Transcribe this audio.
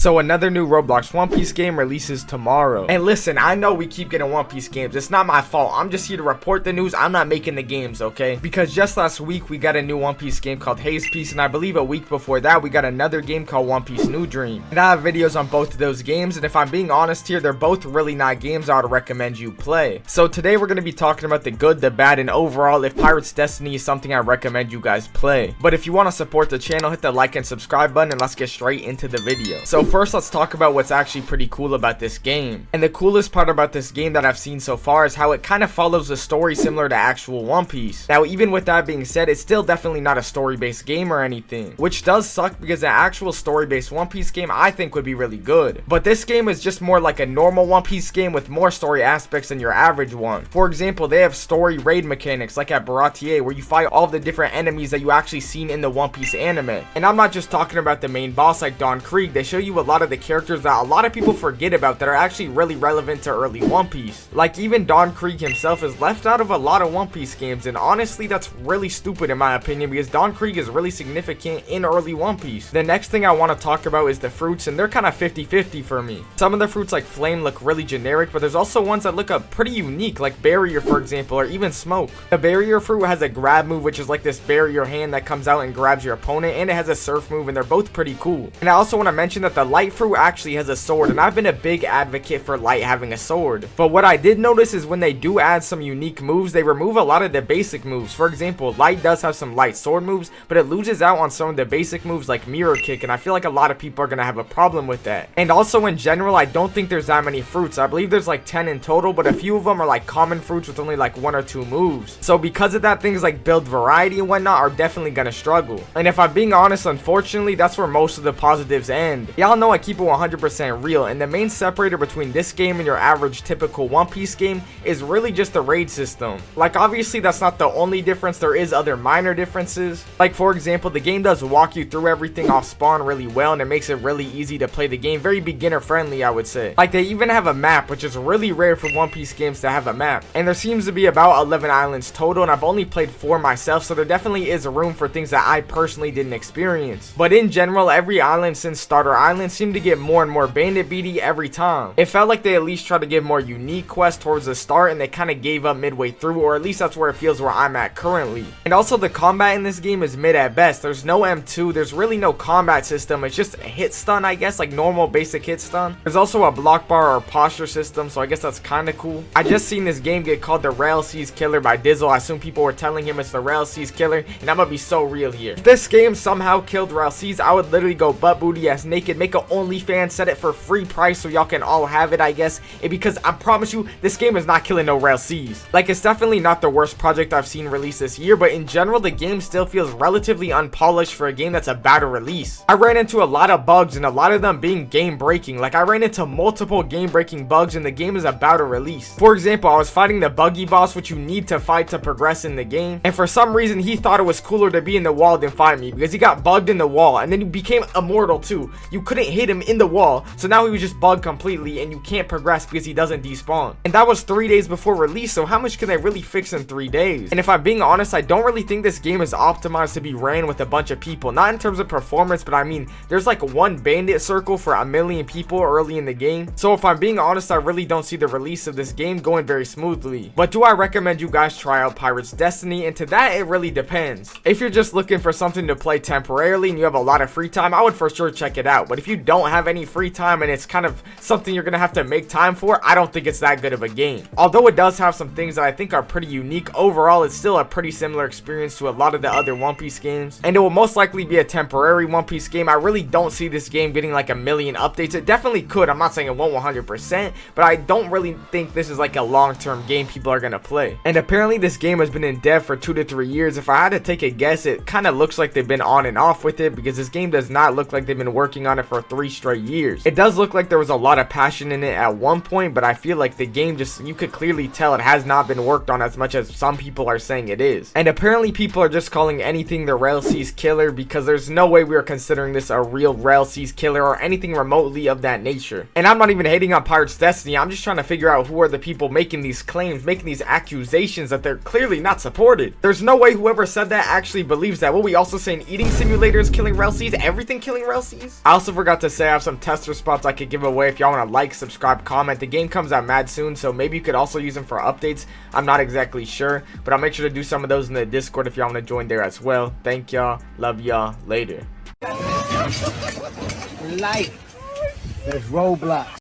So another new Roblox One Piece game releases tomorrow. And listen, I know we keep getting One Piece games. It's not my fault. I'm just here to report the news. I'm not making the games, okay? Because just last week, we got a new One Piece game called Haze Piece. And I believe a week before that, we got another game called One Piece New Dream. And I have videos on both of those games. And if I'm being honest here, they're both really not games I would recommend you play. So today, we're going to be talking about the good, the bad, and overall, if Pirates Destiny is something I recommend you guys play. But if you want to support the channel, hit the like and subscribe button. And let's get straight into the video. So first, let's talk about what's actually pretty cool about this game. And the coolest part about this game that I've seen so far is how it kind of follows a story similar to actual One Piece. Now, even with that being said, it's still definitely not a story-based game or anything, which does suck because an actual story-based One Piece game I think would be really good. But this game is just more like a normal One Piece game with more story aspects than your average one. For example, they have story raid mechanics like at Baratier, where you fight all the different enemies that you actually seen in the One Piece anime. And I'm not just talking about the main boss like Don Krieg. They show you a lot of the characters that a lot of people forget about that are actually really relevant to early One Piece. Like even Don Krieg himself is left out of a lot of One Piece games, and honestly that's really stupid in my opinion because Don Krieg is really significant in early One Piece. The next thing I want to talk about is the fruits, and they're kind of 50-50 for me. Some of the fruits like Flame look really generic, but there's also ones that look pretty unique like Barrier, for example, or even Smoke. The Barrier fruit has a grab move, which is like this barrier hand that comes out and grabs your opponent, and it has a surf move, and they're both pretty cool. And I also want to mention that the Light fruit actually has a sword, and I've been a big advocate for Light having a sword. But what I did notice is when they do add some unique moves, they remove a lot of the basic moves. For example, Light does have some light sword moves, but it loses out on some of the basic moves like Mirror Kick, and I feel like a lot of people are gonna have a problem with that. And also in general, I don't think there's that many fruits. I believe there's like 10 in total, but a few of them are like common fruits with only like 1 or 2 moves. So because of that, things like build variety and whatnot are definitely gonna struggle. And if I'm being honest, unfortunately, that's where most of the positives end. Y'all know I keep it 100% real, and the main separator between this game and your average typical One Piece game is really just the raid system. Like obviously that's not the only difference, there is other minor differences. Like for example, the game does walk you through everything off spawn really well, and it makes it really easy to play the game, very beginner friendly I would say. Like they even have a map, which is really rare for One Piece games to have a map. And there seems to be about 11 islands total, and I've only played 4 myself, so there definitely is room for things that I personally didn't experience. But in general, every island since Starter Island seemed to get more and more bandit beaty every time. It felt like they at least tried to give more unique quests towards the start, and they kind of gave up midway through, or at least that's where it feels where I'm at currently. And also the combat in this game is mid at best. There's no M2, there's really no combat system, it's just a hit stun I guess, like normal basic hit stun. There's also a block bar or posture system, so I guess that's kind of cool. I just seen this game get called the Rail Seas Killer by Dizzle. I assume people were telling him it's the Rail Seas Killer, and I'm gonna be so real here. If this game somehow killed Rail Seas, I would literally go butt booty ass naked, make an OnlyFans, set it for free price so y'all can all have it I guess, and because I promise you this game is not killing no Rail Seas. Like it's definitely not the worst project I've seen released this year, but in general the game still feels relatively unpolished for a game that's about to release. I ran into a lot of bugs, and a lot of them being game breaking. Like I ran into multiple game breaking bugs, and the game is about to release. For example, I was fighting the buggy boss, which you need to fight to progress in the game, and for some reason he thought it was cooler to be in the wall than fight me because he got bugged in the wall, and then he became immortal too. You couldn't hit him in the wall, so now he was just bugged completely, and you can't progress because he doesn't despawn. And that was 3 days before release, so how much can they really fix in 3 days? And if I'm being honest, I don't really think this game is optimized to be ran with a bunch of people, not in terms of performance, but I mean there's like one bandit circle for 1 million people early in the game. So if I'm being honest, I really don't see the release of this game going very smoothly. But do I recommend you guys try out Pirates Destiny? And to that it really depends. If you're just looking for something to play temporarily and you have a lot of free time, I would for sure check it out. But if you don't have any free time and it's kind of something you're gonna have to make time for, I don't think it's that good of a game. Although it does have some things that I think are pretty unique, overall it's still a pretty similar experience to a lot of the other One Piece games, and it will most likely be a temporary One Piece game. I really don't see this game getting like 1 million updates. It definitely could, I'm not saying it won't 100%, but I don't really think this is like a long-term game people are gonna play. And apparently this game has been in dev for 2 to 3 years. If I had to take a guess, it kind of looks like they've been on and off with it, because this game does not look like they've been working on it for 3 straight years. It does look like there was a lot of passion in it at one point, but I feel like the game just, you could clearly tell it has not been worked on as much as some people are saying it is. And apparently people are just calling anything the Rail Seas Killer, because there's no way we are considering this a real Rail Seas Killer or anything remotely of that nature. And I'm not even hating on Pirates Destiny, I'm just trying to figure out who are the people making these claims, making these accusations that they're clearly not supported. There's no way whoever said that actually believes that. What we also saying, eating simulators killing Rail Seas, everything killing Rail Seas? I also forgot forgot to say I have some tester spots I could give away if y'all want to like, subscribe, comment. The game comes out mad soon, so maybe you could also use them for updates. I'm not exactly sure, but I'll make sure to do some of those in the Discord if y'all want to join there as well. Thank y'all. Love y'all. Later. Life. There's Roblox.